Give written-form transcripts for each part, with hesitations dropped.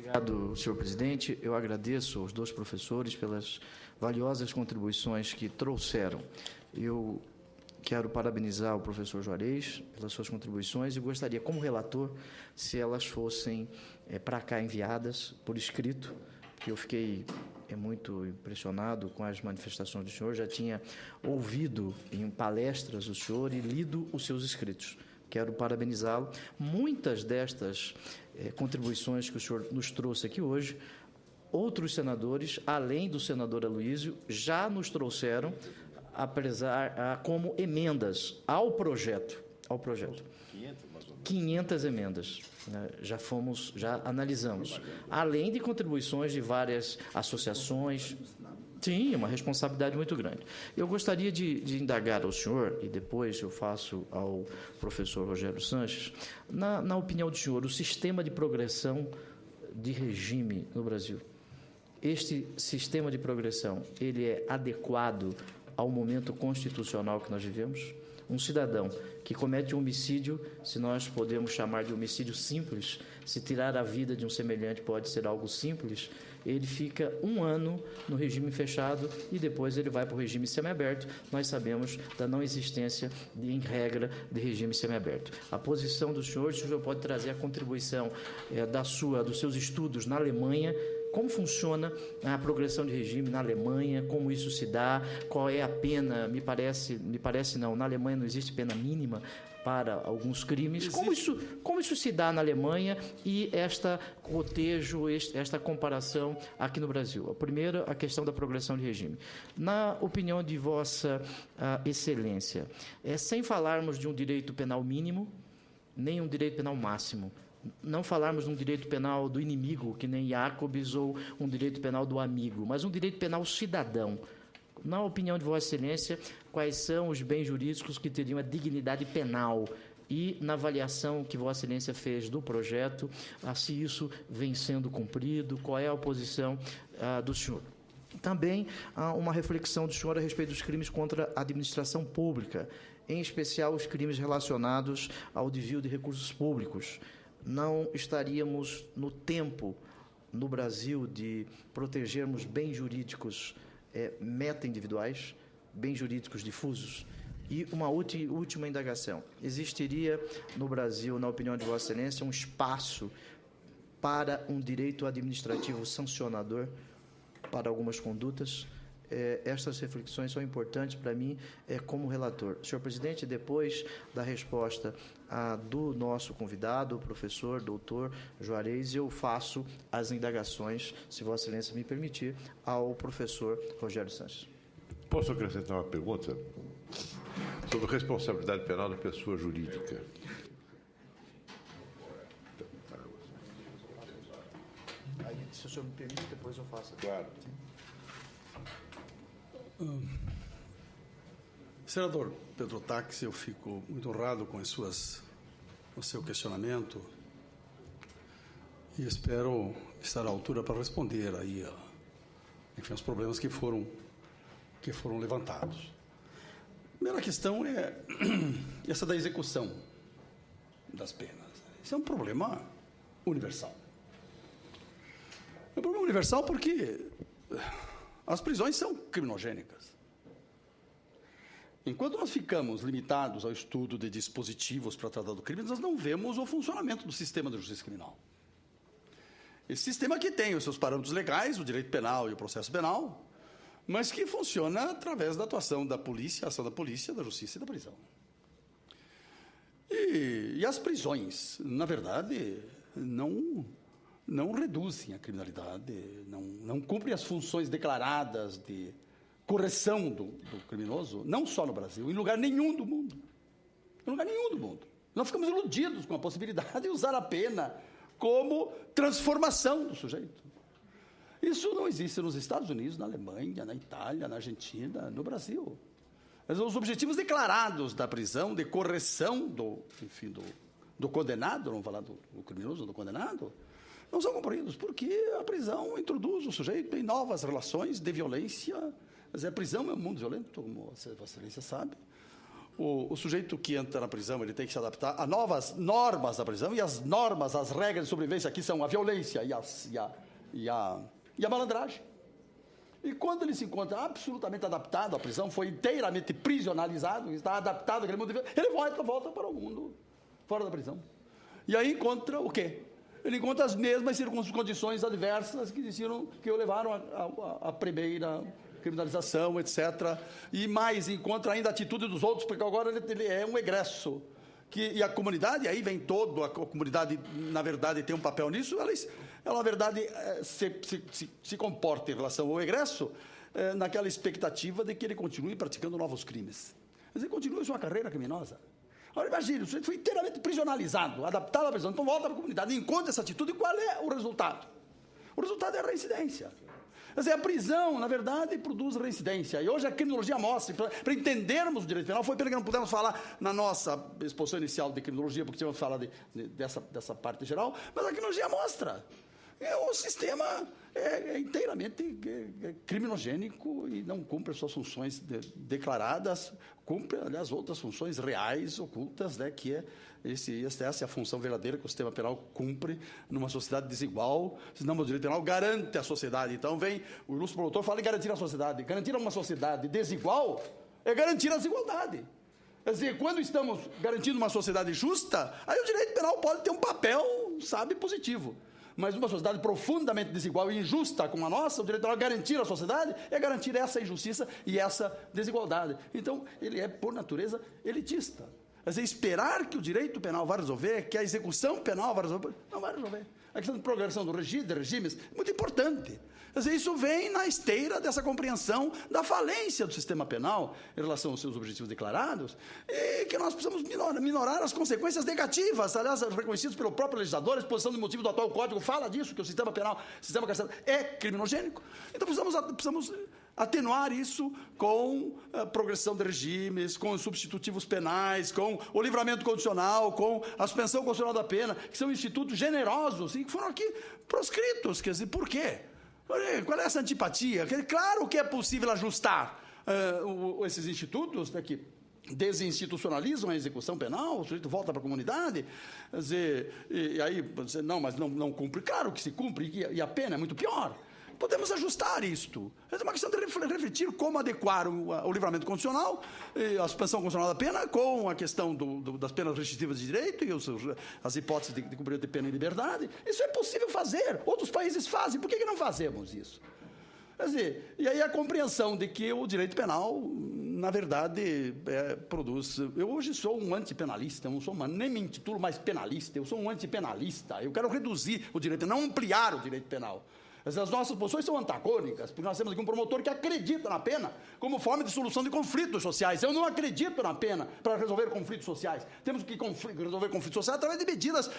Obrigado, senhor presidente. Eu agradeço aos dois professores pelas valiosas contribuições que trouxeram. Eu quero parabenizar o professor Juarez pelas suas contribuições e gostaria, como relator, se elas fossem para cá enviadas por escrito, porque eu fiquei muito impressionado com as manifestações do senhor, já tinha ouvido em palestras o senhor e lido os seus escritos. Quero parabenizá-lo. Muitas destas contribuições que o senhor nos trouxe aqui hoje, outros senadores, além do senador Aloísio, já nos trouxeram como emendas ao projeto. 500 emendas, né? Já analisamos. Além de contribuições de várias associações. Sim, é uma responsabilidade muito grande. Eu gostaria de indagar ao senhor, e depois eu faço ao professor Rogério Sanches, na opinião do senhor, o sistema de progressão de regime no Brasil. Este sistema de progressão, ele é adequado ao momento constitucional que nós vivemos? Um cidadão que comete um homicídio, se nós podemos chamar de homicídio simples, se tirar a vida de um semelhante pode ser algo simples, ele fica 1 ano no regime fechado e depois ele vai para o regime semiaberto. Nós sabemos da não existência, em regra, de regime semiaberto. A posição do senhor, se o senhor pode trazer a contribuição dos seus estudos na Alemanha, como funciona a progressão de regime na Alemanha, como isso se dá, qual é a pena, me parece não, na Alemanha não existe pena mínima para alguns crimes. Como isso se dá na Alemanha e esta comparação aqui no Brasil? A primeira, a questão da progressão de regime. Na opinião de Vossa Excelência, sem falarmos de um direito penal mínimo, nem um direito penal máximo, não falarmos de um direito penal do inimigo, que nem Jacobs, ou um direito penal do amigo, mas um direito penal cidadão. Na opinião de Vossa Excelência, quais são os bens jurídicos que teriam a dignidade penal? E, na avaliação que Vossa Excelência fez do projeto, se isso vem sendo cumprido, qual é a posição do senhor? Também há uma reflexão do senhor a respeito dos crimes contra a administração pública, em especial os crimes relacionados ao desvio de recursos públicos. Não estaríamos no tempo, no Brasil, de protegermos bens jurídicos meta-individuais, bens jurídicos difusos? E uma última indagação. Existiria no Brasil, na opinião de Vossa Excelência, um espaço para um direito administrativo sancionador para algumas condutas? Estas reflexões são importantes para mim como relator. Senhor presidente, depois da resposta do nosso convidado, o professor, doutor Juarez, eu faço as indagações, se Vossa Excelência me permitir, ao professor Rogério Sanches. Posso acrescentar uma pergunta sobre responsabilidade penal da pessoa jurídica? Aí, se o senhor me permite, depois eu faço. Claro. Senador Pedro Táxi, eu fico muito honrado com o seu questionamento e espero estar à altura para responder aí, enfim, os problemas que foram levantados. A primeira questão é essa da execução das penas. Isso é um problema universal. É um problema universal porque as prisões são criminogênicas. Enquanto nós ficamos limitados ao estudo de dispositivos para tratar do crime, nós não vemos o funcionamento do sistema da justiça criminal. Esse sistema que tem os seus parâmetros legais, o direito penal e o processo penal, mas que funciona através da atuação da polícia, a ação da polícia, da justiça e da prisão. E as prisões, na verdade, não reduzem a criminalidade, não cumprem as funções declaradas de correção do criminoso, não só no Brasil, em lugar nenhum do mundo. Em lugar nenhum do mundo. Nós ficamos iludidos com a possibilidade de usar a pena como transformação do sujeito. Isso não existe nos Estados Unidos, na Alemanha, na Itália, na Argentina, no Brasil. Mas os objetivos declarados da prisão, de correção do condenado, não vou falar do criminoso, do condenado, não são cumpridos, porque a prisão introduz o sujeito em novas relações de violência. Mas a prisão é um mundo violento, como a Vossa Excelência sabe, o sujeito que entra na prisão, ele tem que se adaptar a novas normas da prisão, e as normas, as regras de sobrevivência aqui são a violência e a malandragem. E quando ele se encontra absolutamente adaptado à prisão, foi inteiramente prisionalizado, está adaptado àquele mundo de vida, ele volta para o mundo fora da prisão. E aí encontra o quê? Ele encontra as mesmas condições adversas que existiram, que o levaram à primeira criminalização, etc. E mais, encontra ainda a atitude dos outros, porque agora ele é um egresso. E a comunidade, aí vem a comunidade, na verdade, tem um papel nisso, ela na verdade, se comporta em relação ao egresso naquela expectativa de que ele continue praticando novos crimes. Mas ele continua sua carreira criminosa. Agora, imagine, o sujeito foi inteiramente prisionalizado, adaptado à prisão, então volta para a comunidade, encontra essa atitude, e qual é o resultado? O resultado é a reincidência. Quer dizer, a prisão, na verdade, produz reincidência. E hoje a criminologia mostra, para entendermos o direito penal, foi pelo que não pudemos falar na nossa exposição inicial de criminologia, porque tínhamos que falar dessa parte geral, mas a criminologia mostra. O sistema é inteiramente criminogênico e não cumpre as suas funções declaradas, cumpre, aliás, outras funções reais, ocultas, né, que essa é a função verdadeira que o sistema penal cumpre numa sociedade desigual, senão o direito penal garante a sociedade. Então vem o ilustre promotor fala em garantir a sociedade. Garantir uma sociedade desigual é garantir a desigualdade. Quer dizer, quando estamos garantindo uma sociedade justa, aí o direito penal pode ter um papel, positivo. Mas uma sociedade profundamente desigual e injusta como a nossa, o direito penal garantir a sociedade é garantir essa injustiça e essa desigualdade. Então, ele é, por natureza, elitista. Quer dizer, esperar que o direito penal vá resolver, que a execução penal vá resolver, não vai resolver. A questão de progressão de regimes é muito importante. Quer dizer, isso vem na esteira dessa compreensão da falência do sistema penal em relação aos seus objetivos declarados, e que nós precisamos minorar as consequências negativas, aliás, reconhecidas pelo próprio legislador. A exposição de motivo do atual Código fala disso, que o sistema penal, o sistema carcerário é criminogênico. Então precisamos atenuar isso com a progressão de regimes, com os substitutivos penais, com o livramento condicional, com a suspensão condicional da pena, que são institutos generosos e que foram aqui proscritos. Quer dizer, por quê? Qual é essa antipatia? Claro que é possível ajustar esses institutos, né, que desinstitucionalizam a execução penal, o sujeito volta para a comunidade, quer dizer, e aí, mas não cumpre. Claro que se cumpre, e a pena é muito pior. Podemos ajustar isto. É uma questão de refletir como adequar o livramento condicional, a suspensão condicional da pena, com a questão das penas restritivas de direito e as hipóteses de cumprimento de pena em liberdade. Isso é possível fazer. Outros países fazem. Por que não fazemos isso? Quer dizer, e aí a compreensão de que o direito penal, na verdade, produz... Eu hoje sou um antipenalista, eu não sou nem me intitulo mais penalista, eu sou um antipenalista. Eu quero reduzir o direito penal, não ampliar o direito penal. As nossas posições são antagônicas, porque nós temos aqui um promotor que acredita na pena como forma de solução de conflitos sociais. Eu não acredito na pena para resolver conflitos sociais. Temos que resolver conflitos sociais através de medidas,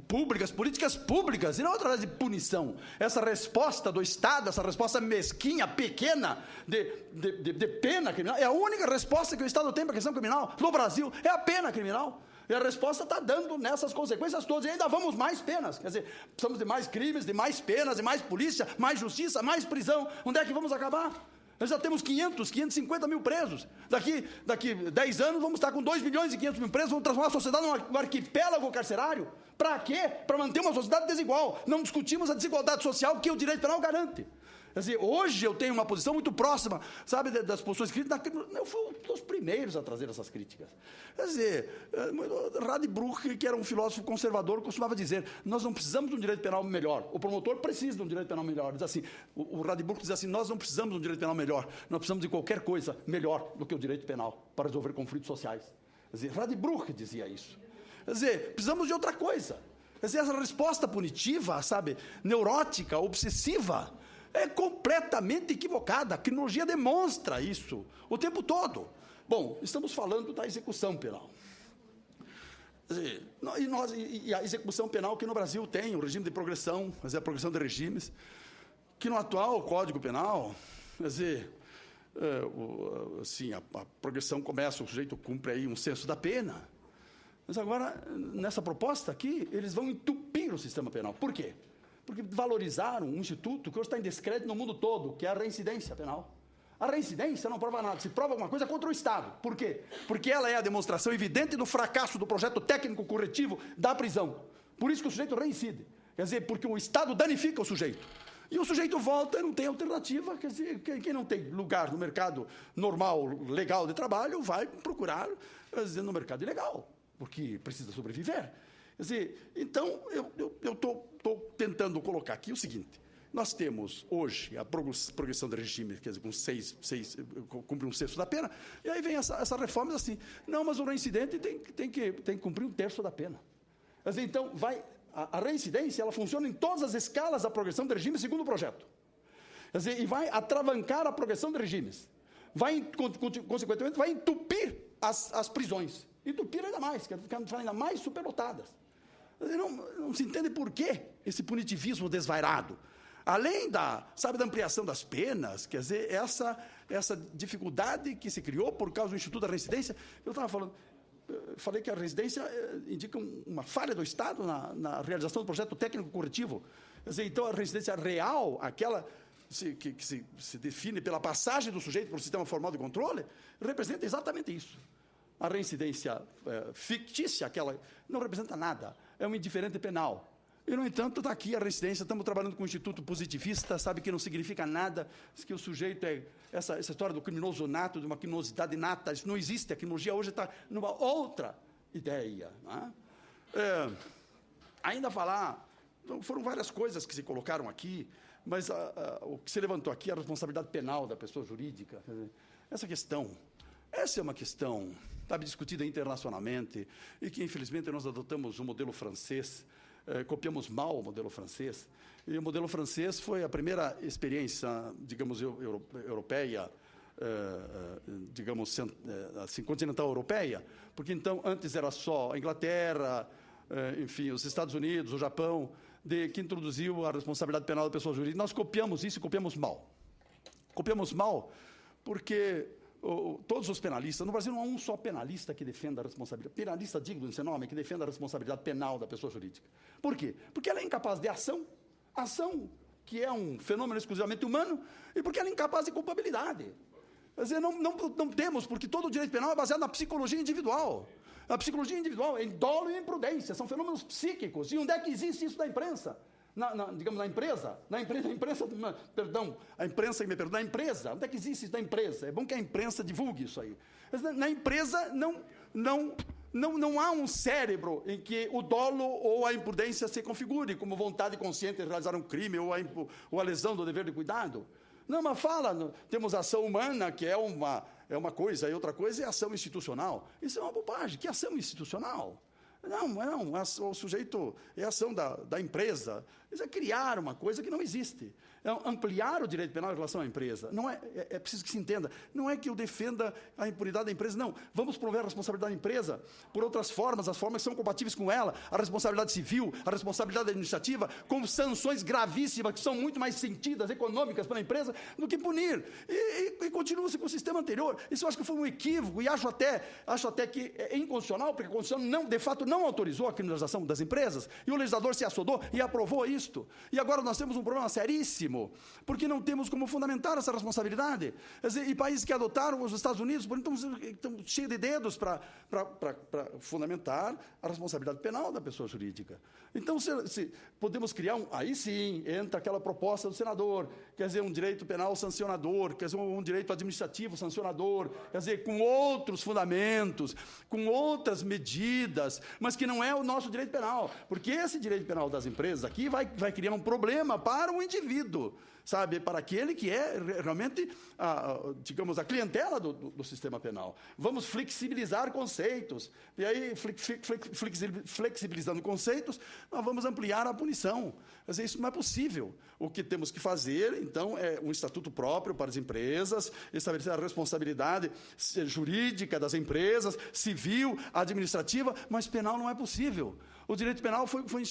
públicas, políticas públicas, e não através de punição. Essa resposta do Estado, essa resposta mesquinha, pequena, de pena criminal, é a única resposta que o Estado tem para a questão criminal no Brasil, é a pena criminal. E a resposta está dando nessas consequências todas. E ainda vamos mais penas. Quer dizer, precisamos de mais crimes, de mais penas, de mais polícia, mais justiça, mais prisão. Onde é que vamos acabar? Nós já temos 550 mil presos. Daqui 10 anos vamos estar com 2 milhões e 500 mil presos. Vamos transformar a sociedade num arquipélago carcerário. Para quê? Para manter uma sociedade desigual. Não discutimos a desigualdade social que o direito penal garante. Quer dizer, hoje eu tenho uma posição muito próxima, das posições críticas. Eu fui um dos primeiros a trazer essas críticas. Quer dizer, Radbruch, que era um filósofo conservador, costumava dizer: nós não precisamos de um direito penal melhor. O promotor precisa de um direito penal melhor. Diz assim, o Radbruch diz assim: nós não precisamos de um direito penal melhor. Nós precisamos de qualquer coisa melhor do que o direito penal para resolver conflitos sociais. Quer dizer, Radbruch dizia isso. Quer dizer, precisamos de outra coisa. Quer dizer, essa resposta punitiva, neurótica, obsessiva, é completamente equivocada. A criminologia demonstra isso o tempo todo. Bom, estamos falando da execução penal. E a execução penal que no Brasil tem o regime de progressão, quer dizer, a progressão de regimes, que no atual Código Penal, quer dizer, a progressão começa, o sujeito cumpre aí um senso da pena. Mas agora, nessa proposta aqui, eles vão entupir o sistema penal. Por quê? Porque valorizaram um instituto que hoje está em descrédito no mundo todo, que é a reincidência penal. A reincidência não prova nada, se prova alguma coisa contra o Estado. Por quê? Porque ela é a demonstração evidente do fracasso do projeto técnico corretivo da prisão. Por isso que o sujeito reincide. Quer dizer, porque o Estado danifica o sujeito. E o sujeito volta e não tem alternativa. Quer dizer, quem não tem lugar no mercado normal, legal de trabalho, vai procurar, quer dizer, no mercado ilegal, porque precisa sobreviver. Quer dizer, então, eu estou tentando colocar aqui o seguinte. Nós temos, hoje, a progressão do regime, quer dizer, com cumpre 1/6 da pena, e aí vem essa reforma assim, não, mas o reincidente tem que cumprir 1/3 da pena. Quer dizer, então, a reincidência, ela funciona em todas as escalas da progressão do regime, segundo o projeto. Quer dizer, e vai atravancar a progressão de regimes. Consequentemente, vai entupir as prisões. Entupir ainda mais, quer ficar ainda mais superlotadas. Quer dizer, não se entende por que esse punitivismo desvairado. Além da ampliação das penas, quer dizer, essa dificuldade que se criou por causa do Instituto da Reincidência, eu estava falando, falei que a residência indica uma falha do Estado na realização do projeto técnico corretivo. Quer dizer, então, a residência real, aquela que se define pela passagem do sujeito por um sistema formal de controle, representa exatamente isso. A reincidência fictícia, aquela, não representa nada, é um indiferente penal. E, no entanto, está aqui a reincidência, estamos trabalhando com um instituto positivista, sabe que não significa nada, que o sujeito essa história do criminoso nato, de uma criminosidade nata, isso não existe, a criminologia hoje está numa outra ideia. Não é? Ainda falar, então, foram várias coisas que se colocaram aqui, mas o que se levantou aqui é a responsabilidade penal da pessoa jurídica. Essa é uma questão, sabe, discutida internacionalmente, e que, infelizmente, nós adotamos o modelo francês, copiamos mal o modelo francês, e o modelo francês foi a primeira experiência, digamos, europeia, digamos, assim, continental europeia, porque então antes era só a Inglaterra, enfim, os Estados Unidos, o Japão, que introduziu a responsabilidade penal da pessoa jurídica. Nós copiamos isso e copiamos mal. Copiamos mal porque todos os penalistas, no Brasil não há um só penalista que defenda a responsabilidade, penalista digno desse nome, que defenda a responsabilidade penal da pessoa jurídica. Por quê? Porque ela é incapaz de ação que é um fenômeno exclusivamente humano, e porque ela é incapaz de culpabilidade. Quer dizer, não temos, porque todo o direito penal é baseado na psicologia individual. A psicologia individual é em dolo e imprudência, são fenômenos psíquicos. E onde é que existe isso na imprensa? Digamos, na empresa, onde é que existe isso na empresa? É bom que a imprensa divulgue isso aí. Na empresa, não há um cérebro em que o dolo ou a imprudência se configure como vontade consciente de realizar um crime ou a lesão do dever de cuidado. Não, mas temos ação humana, que é uma coisa, e outra coisa é ação institucional. Isso é uma bobagem. Que ação institucional? Não, o sujeito é ação da empresa. Isso é criar uma coisa que não existe. É ampliar o direito penal em relação à empresa. Não é preciso que se entenda. Não é que eu defenda a impunidade da empresa, não. Vamos prover a responsabilidade da empresa por outras formas, as formas que são compatíveis com ela, a responsabilidade civil, a responsabilidade administrativa, com sanções gravíssimas, que são muito mais sentidas, econômicas para a empresa, do que punir. E continua-se com o sistema anterior. Isso eu acho que foi um equívoco, e acho até que é inconstitucional, porque a Constituição, de fato, não autorizou a criminalização das empresas, e o legislador se assodou e aprovou isto. E agora nós temos um problema seríssimo, porque não temos como fundamentar essa responsabilidade. Quer dizer, e países que adotaram, os Estados Unidos, estão cheios de dedos para fundamentar a responsabilidade penal da pessoa jurídica. Então, se podemos criar aí sim, entra aquela proposta do senador, quer dizer, um direito penal sancionador, quer dizer, um direito administrativo sancionador, quer dizer, com outros fundamentos, com outras medidas, mas que não é o nosso direito penal, porque esse direito penal das empresas aqui vai criar um problema para o indivíduo, sabe, para aquele que é realmente, digamos, a clientela do sistema penal. Vamos flexibilizar conceitos, e aí, flexibilizando conceitos, nós vamos ampliar a punição. Quer dizer, isso não é possível. O que temos que fazer, então, é um estatuto próprio para as empresas, estabelecer a responsabilidade jurídica das empresas, civil, administrativa, mas penal não é possível. O direito penal foi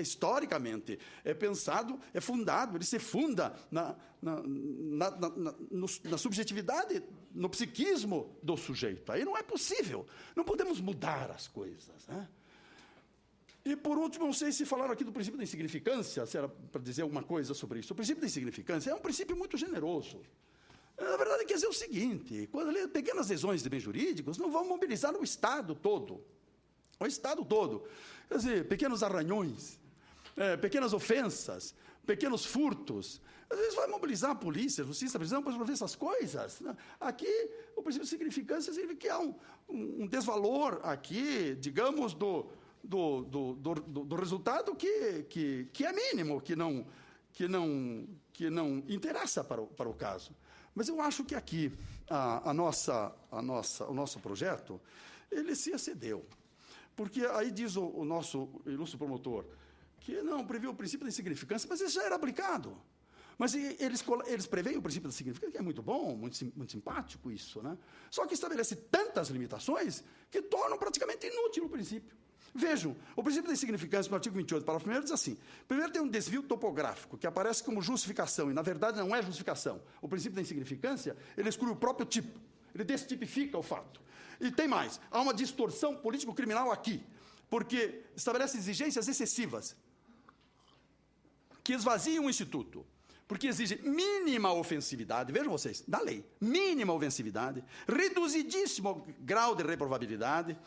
historicamente pensado, é fundado, ele se funda na subjetividade, no psiquismo do sujeito. Aí não é possível. Não podemos mudar as coisas, né? E, por último, não sei se falaram aqui do princípio da insignificância, se era para dizer alguma coisa sobre isso. O princípio da insignificância é um princípio muito generoso. Na verdade, quer dizer o seguinte, quando pequenas lesões de bens jurídicos não vão mobilizar o Estado todo. O Estado todo. Quer dizer, pequenos arranhões, pequenas ofensas, pequenos furtos. Às vezes vai mobilizar a polícia, a justiça, a prisão para resolver essas coisas. Aqui, o princípio de significância significa que há um desvalor aqui, digamos, do resultado que é mínimo, que não interessa para o caso. Mas eu acho que aqui o nosso projeto, ele se excedeu. Porque aí diz o nosso ilustre promotor que não previu o princípio da insignificância, mas isso já era aplicado. Mas eles preveem o princípio da significância, que é muito bom, muito simpático isso, né? Só que estabelece tantas limitações que tornam praticamente inútil o princípio. Vejam, o princípio da insignificância, no artigo 28, parágrafo 1º, diz assim: primeiro tem um desvio topográfico, que aparece como justificação, e na verdade não é justificação. O princípio da insignificância, ele exclui o próprio tipo, ele destipifica o fato. E tem mais, há uma distorção político-criminal aqui, porque estabelece exigências excessivas, que esvaziam o instituto, porque exige mínima ofensividade, vejam vocês, da lei, mínima ofensividade, reduzidíssimo grau de reprovabilidade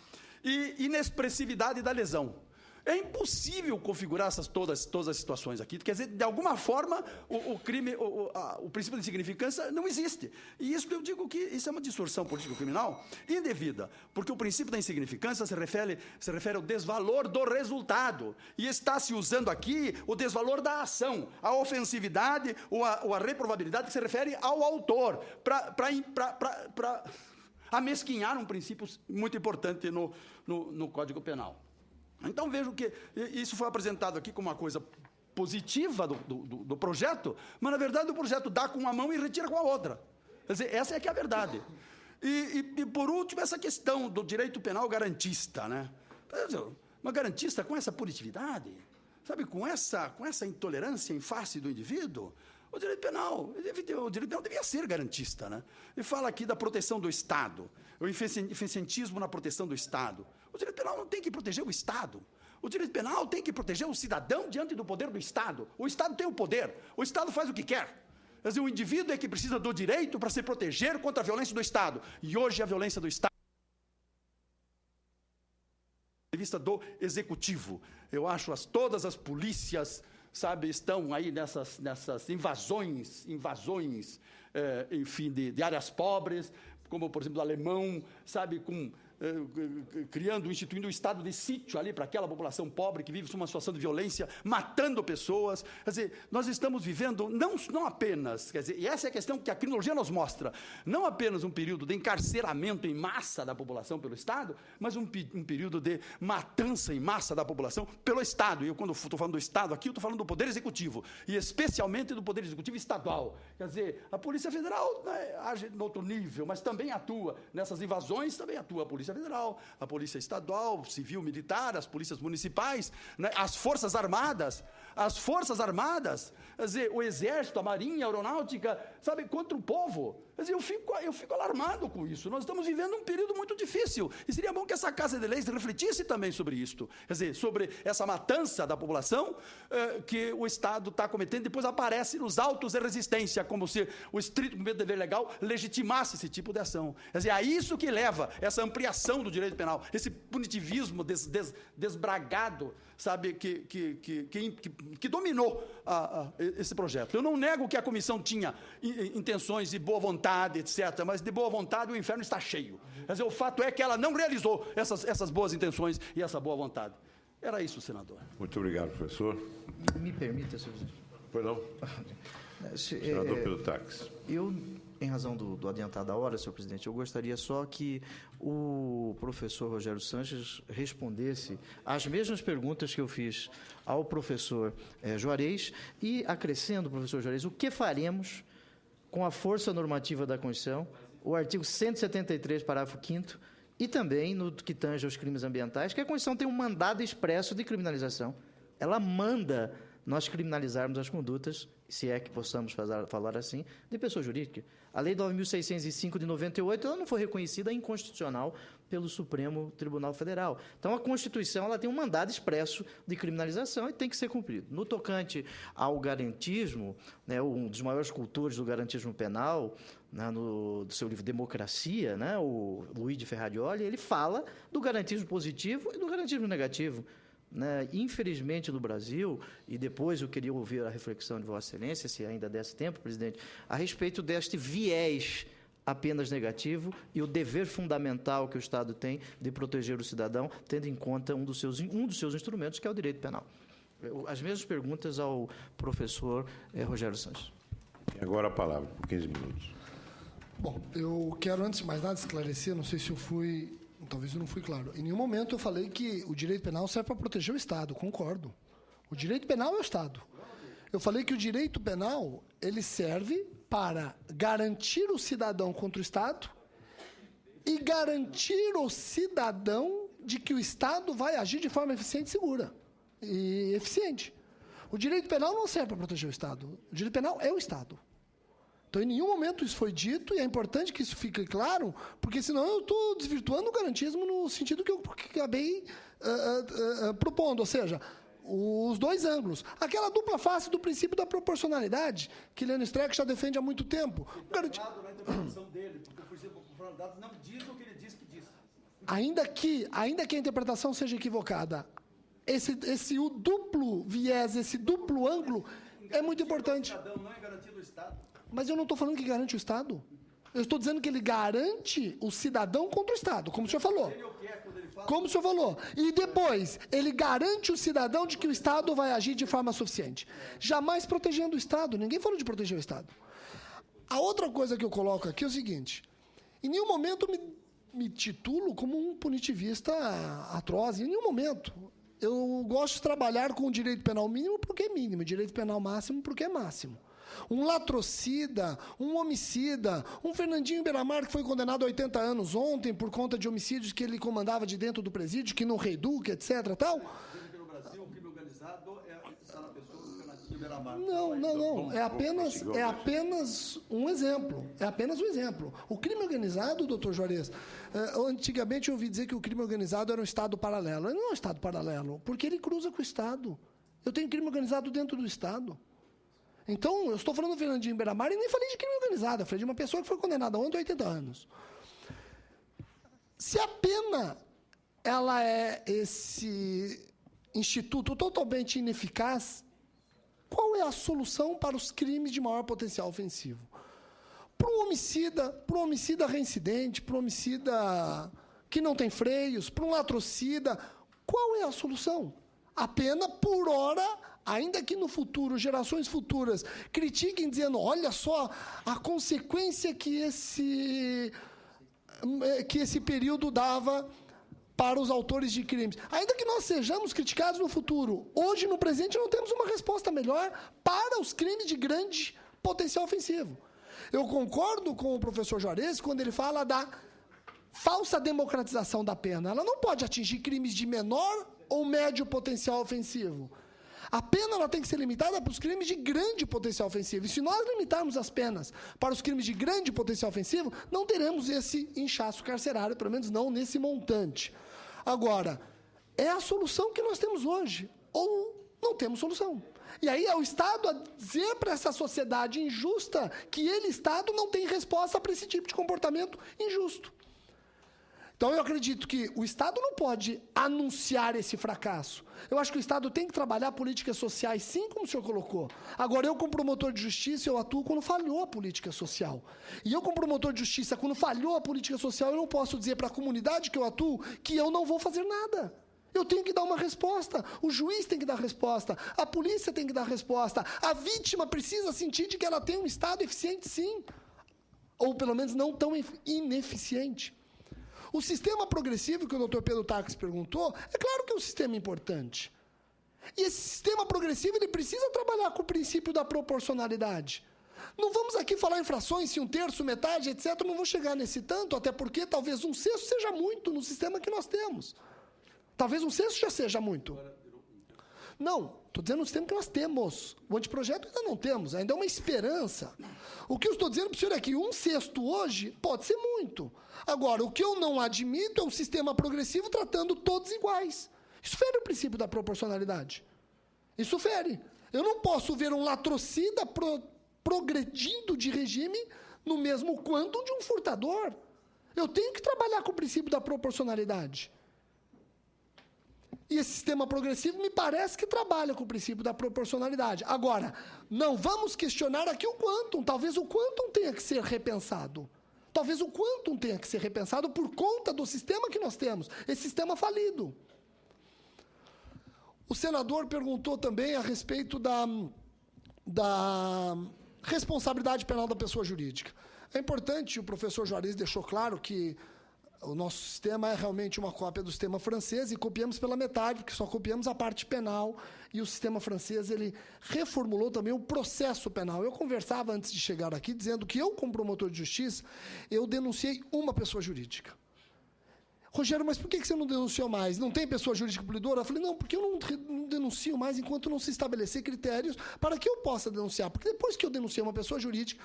e inexpressividade da lesão. É impossível configurar todas as situações aqui. Quer dizer, de alguma forma, o princípio da insignificância não existe. E isso eu digo que isso é uma distorção político-criminal indevida, porque o princípio da insignificância se refere ao desvalor do resultado. E está se usando aqui o desvalor da ação, a ofensividade ou a reprovabilidade que se refere ao autor, para amesquinhar um princípio muito importante no Código Penal. Então, vejo que isso foi apresentado aqui como uma coisa positiva do projeto, mas, na verdade, o projeto dá com uma mão e retira com a outra. Quer dizer, essa é que é a verdade. E por último, essa questão do direito penal garantista, né? Uma garantista com essa punitividade, sabe, com essa intolerância em face do indivíduo. O direito penal devia ser garantista, né? Ele fala aqui da proteção do Estado, o eficientismo na proteção do Estado. O direito penal não tem que proteger o Estado. O direito penal tem que proteger o cidadão diante do poder do Estado. O Estado tem o poder, o Estado faz o que quer. Quer dizer, o indivíduo é que precisa do direito para se proteger contra a violência do Estado. E hoje a violência do Estado, do ponto de vista do executivo, eu acho todas as polícias, sabe, estão aí nessas invasões, enfim, de áreas pobres, como, por exemplo, o alemão, sabe, instituindo um estado de sítio ali para aquela população pobre que vive uma situação de violência, matando pessoas. Quer dizer, nós estamos vivendo não apenas, quer dizer, e essa é a questão que a criminologia nos mostra, não apenas um período de encarceramento em massa da população pelo Estado, mas um período de matança em massa da população pelo Estado. E eu, quando estou falando do Estado aqui, eu estou falando do Poder Executivo, e especialmente do Poder Executivo estadual. Quer dizer, a Polícia Federal, né, age em outro nível, mas também atua nessas invasões, também atua a Polícia Federal, a Polícia Estadual, Civil, Militar, as polícias municipais, né, as Forças Armadas, quer dizer, o Exército, a Marinha, a Aeronáutica, sabe, contra o povo. Quer dizer, eu fico alarmado com isso. Nós estamos vivendo um período muito difícil, e seria bom que essa Casa de Leis refletisse também sobre isto, quer dizer, sobre essa matança da população que o Estado está cometendo. Depois aparece nos autos de resistência, como se o estrito cumprimento do dever legal legitimasse esse tipo de ação. Quer dizer, é isso que leva essa ampliação do direito penal, esse punitivismo desbragado, sabe, que dominou esse projeto. Eu não nego que a comissão tinha intenções de boa vontade, etc., mas de boa vontade o inferno está cheio. Quer dizer, o fato é que ela não realizou essas boas intenções e essa boa vontade. Era isso, senador. Muito obrigado, professor. Me permita, senhor presidente. Pois não? Senador Pedro Taques. Eu, em razão do adiantado da hora, senhor presidente, eu gostaria só que o professor Rogério Sanches respondesse as mesmas perguntas que eu fiz ao professor Juarez e acrescendo, professor Juarez, o que faremos com a força normativa da Constituição, o artigo 173, parágrafo 5º, e também no que tange aos crimes ambientais, que a Constituição tem um mandado expresso de criminalização. Ela manda, nós criminalizarmos as condutas, se é que possamos falar assim, de pessoa jurídica. A Lei 9.605 de 98 ela não foi reconhecida inconstitucional pelo Supremo Tribunal Federal. Então, a Constituição ela tem um mandado expresso de criminalização e tem que ser cumprido. No tocante ao garantismo, né, um dos maiores cultores do garantismo penal, né, do seu livro Democracia, né, o Luiz de Ferrarioli, ele fala do garantismo positivo e do garantismo negativo. Né? Infelizmente, no Brasil, e depois eu queria ouvir a reflexão de Vossa Excelência, se ainda desse tempo, presidente, a respeito deste viés apenas negativo e o dever fundamental que o Estado tem de proteger o cidadão, tendo em conta um dos seus instrumentos, que é o direito penal. As mesmas perguntas ao professor Rogério Sanches. E agora a palavra, por 15 minutos. Bom, eu quero, antes de mais nada, esclarecer, não sei se eu fui... Talvez eu não fui claro. Em nenhum momento eu falei que o direito penal serve para proteger o Estado, concordo. O direito penal é o Estado. Eu falei que o direito penal ele serve para garantir o cidadão contra o Estado e garantir o cidadão de que o Estado vai agir de forma eficiente e segura. E eficiente. O direito penal não serve para proteger o Estado. O direito penal é o Estado. Então, em nenhum momento isso foi dito, e é importante que isso fique claro, porque senão eu estou desvirtuando o garantismo no sentido que eu acabei propondo, ou seja, os dois ângulos. Aquela dupla face do princípio da proporcionalidade, que Leon Streck já defende há muito tempo. Na interpretação dele, porque o princípio da proporcionalidade não diz o que ele diz que diz. Ainda que a interpretação seja equivocada, esse o duplo viés, esse duplo ângulo é muito importante. O cidadão não é garantido do Estado. Mas eu não estou falando que garante o Estado. Eu estou dizendo que ele garante o cidadão contra o Estado, como o senhor falou. Como o senhor falou. E depois, ele garante o cidadão de que o Estado vai agir de forma suficiente. Jamais protegendo o Estado. Ninguém falou de proteger o Estado. A outra coisa que eu coloco aqui é o seguinte. Em nenhum momento me titulo como um punitivista atroz. Em nenhum momento. Eu gosto de trabalhar com o direito penal mínimo porque é mínimo, direito penal máximo porque é máximo. Um latrocida, um homicida, um Fernandinho Beiramar que foi condenado a 80 anos ontem por conta de homicídios que ele comandava de dentro do presídio, que não reeduca, etc. Tal. No Brasil, o crime organizado está na pessoa do Fernandinho Beiramar. Não. É apenas um exemplo. É apenas um exemplo. O crime organizado, doutor Juarez, antigamente eu ouvi dizer que o crime organizado era um Estado paralelo. Ele não é um Estado paralelo, porque ele cruza com o Estado. Eu tenho crime organizado dentro do Estado. Então, eu estou falando do Fernandinho Beiramar e nem falei de crime organizado. Eu falei de uma pessoa que foi condenada ontem a 80 anos. Se a pena ela é esse instituto totalmente ineficaz, qual é a solução para os crimes de maior potencial ofensivo? Para um homicida reincidente, para um homicida que não tem freios, para um latrocida, qual é a solução? A pena por hora, ainda que no futuro, gerações futuras, critiquem dizendo, olha só a consequência que esse período dava para os autores de crimes. Ainda que nós sejamos criticados no futuro, hoje, no presente, não temos uma resposta melhor para os crimes de grande potencial ofensivo. Eu concordo com o professor Juarez quando ele fala da falsa democratização da pena. Ela não pode atingir crimes de menor ou médio potencial ofensivo. A pena ela tem que ser limitada para os crimes de grande potencial ofensivo. E se nós limitarmos as penas para os crimes de grande potencial ofensivo, não teremos esse inchaço carcerário, pelo menos não nesse montante. Agora, é a solução que nós temos hoje, ou não temos solução. E aí é o Estado a dizer para essa sociedade injusta que ele, Estado, não tem resposta para esse tipo de comportamento injusto. Então, eu acredito que o Estado não pode anunciar esse fracasso. Eu acho que o Estado tem que trabalhar políticas sociais, sim, como o senhor colocou. Agora, eu, como promotor de justiça, eu atuo quando falhou a política social. E eu, como promotor de justiça, quando falhou a política social, eu não posso dizer para a comunidade que eu atuo que eu não vou fazer nada. Eu tenho que dar uma resposta, o juiz tem que dar resposta, a polícia tem que dar resposta, a vítima precisa sentir de que ela tem um Estado eficiente, sim. Ou, pelo menos, não tão ineficiente. O sistema progressivo que o doutor Pedro Taques perguntou, é claro que é um sistema importante. E esse sistema progressivo ele precisa trabalhar com o princípio da proporcionalidade. Não vamos aqui falar em frações, se um terço, metade, etc. Não vou chegar nesse tanto, até porque talvez um sexto seja muito no sistema que nós temos. Talvez um sexto já seja muito. Não, estou dizendo o sistema que nós temos. O anteprojeto ainda não temos, ainda é uma esperança. O que eu estou dizendo para o senhor é que 1/6 hoje pode ser muito. Agora, o que eu não admito é um sistema progressivo tratando todos iguais. Isso fere o princípio da proporcionalidade. Isso fere. Eu não posso ver um latrocida progredindo de regime no mesmo quantum de um furtador. Eu tenho que trabalhar com o princípio da proporcionalidade. E esse sistema progressivo me parece que trabalha com o princípio da proporcionalidade. Agora, não vamos questionar aqui o quantum. Talvez o quantum tenha que ser repensado. Talvez o quantum tenha que ser repensado por conta do sistema que nós temos. Esse sistema falido. O senador perguntou também a respeito da responsabilidade penal da pessoa jurídica. É importante, o professor Juarez deixou claro que o nosso sistema é realmente uma cópia do sistema francês e copiamos pela metade, porque só copiamos a parte penal, e o sistema francês ele reformulou também o processo penal. Eu conversava antes de chegar aqui, dizendo que eu, como promotor de justiça, eu denunciei uma pessoa jurídica. Rogério, mas por que você não denunciou mais? Não tem pessoa jurídica poluidora? Eu falei, não, porque eu não denuncio mais enquanto não se estabelecer critérios para que eu possa denunciar. Porque depois que eu denunciei uma pessoa jurídica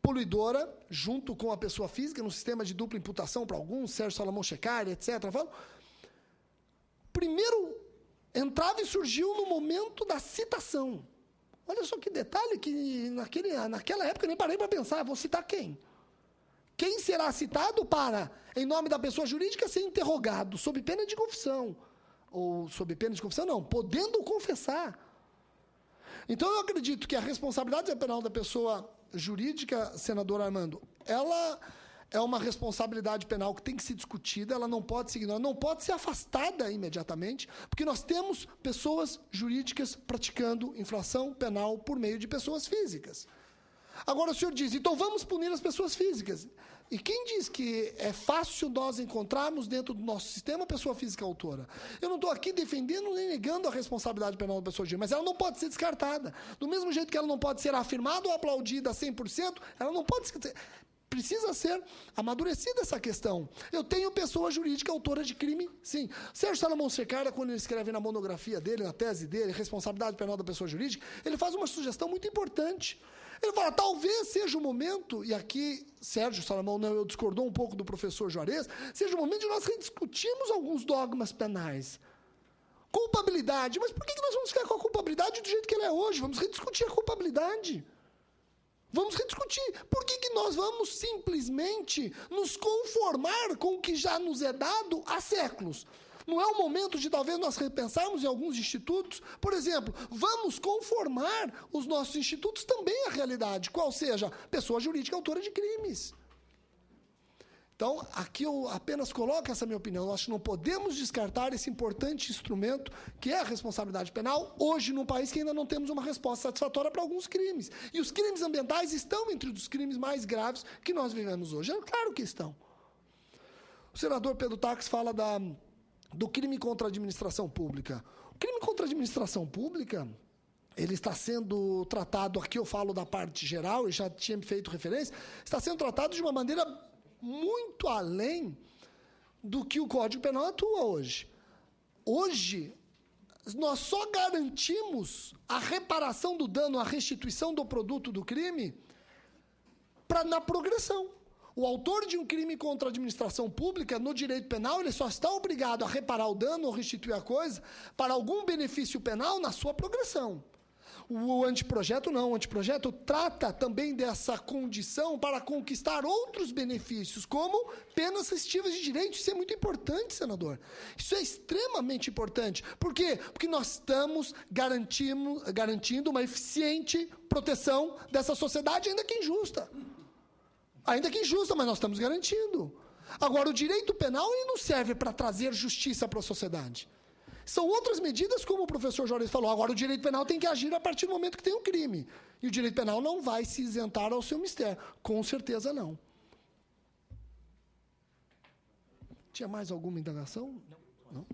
poluidora, junto com a pessoa física, no sistema de dupla imputação para alguns, Sérgio Salomão Checari, etc., primeiro entrava e surgiu no momento da citação. Olha só que detalhe que naquela época eu nem parei para pensar, vou citar quem? Quem será citado para, em nome da pessoa jurídica, ser interrogado sob pena de confissão? Ou sob pena de confissão, não, podendo confessar. Então, eu acredito que a responsabilidade penal da pessoa jurídica, senador Armando, ela é uma responsabilidade penal que tem que ser discutida, ela não pode ser ignorada, não pode ser afastada imediatamente, porque nós temos pessoas jurídicas praticando infração penal por meio de pessoas físicas. Agora, o senhor diz, então vamos punir as pessoas físicas. E quem diz que é fácil nós encontrarmos dentro do nosso sistema a pessoa física autora? Eu não estou aqui defendendo nem negando a responsabilidade penal da pessoa jurídica, mas ela não pode ser descartada. Do mesmo jeito que ela não pode ser afirmada ou aplaudida 100%, ela não pode ser... Precisa ser amadurecida essa questão. Eu tenho pessoa jurídica autora de crime, sim. Sérgio Salomão Checari, quando ele escreve na monografia dele, na tese dele, Responsabilidade Penal da Pessoa Jurídica, ele faz uma sugestão muito importante. Ele fala, talvez seja o momento, e aqui Sérgio Salomão não, eu discordou um pouco do professor Juarez, seja o momento de nós rediscutirmos alguns dogmas penais. Culpabilidade, mas por que nós vamos ficar com a culpabilidade do jeito que ela é hoje? Vamos rediscutir a culpabilidade. Vamos rediscutir. Por que nós vamos simplesmente nos conformar com o que já nos é dado há séculos? Não é o momento de talvez nós repensarmos em alguns institutos? Por exemplo, vamos conformar os nossos institutos também à realidade, qual seja pessoa jurídica autora de crimes. Então, aqui eu apenas coloco essa minha opinião. Nós não podemos descartar esse importante instrumento que é a responsabilidade penal, hoje num país que ainda não temos uma resposta satisfatória para alguns crimes. E os crimes ambientais estão entre os crimes mais graves que nós vivemos hoje. É claro que estão. O senador Pedro Taques fala do crime contra a administração pública. O crime contra a administração pública, ele está sendo tratado, aqui eu falo da parte geral, eu já tinha feito referência, está sendo tratado de uma maneira muito além do que o Código Penal atua hoje. Hoje, nós só garantimos a reparação do dano, a restituição do produto do crime na progressão. O autor de um crime contra a administração pública, no direito penal, ele só está obrigado a reparar o dano ou restituir a coisa para algum benefício penal na sua progressão. O anteprojeto não. O anteprojeto trata também dessa condição para conquistar outros benefícios, como penas restritivas de direito. Isso é muito importante, senador. Isso é extremamente importante. Por quê? Porque nós estamos garantindo uma eficiente proteção dessa sociedade, ainda que injusta. Ainda que injusta, mas nós estamos garantindo. Agora, o direito penal ele não serve para trazer justiça para a sociedade. São outras medidas, como o professor Juarez falou. Agora, o direito penal tem que agir a partir do momento que tem um crime. E o direito penal não vai se isentar ao seu mistério. Com certeza, não. Tinha mais alguma indagação? Não.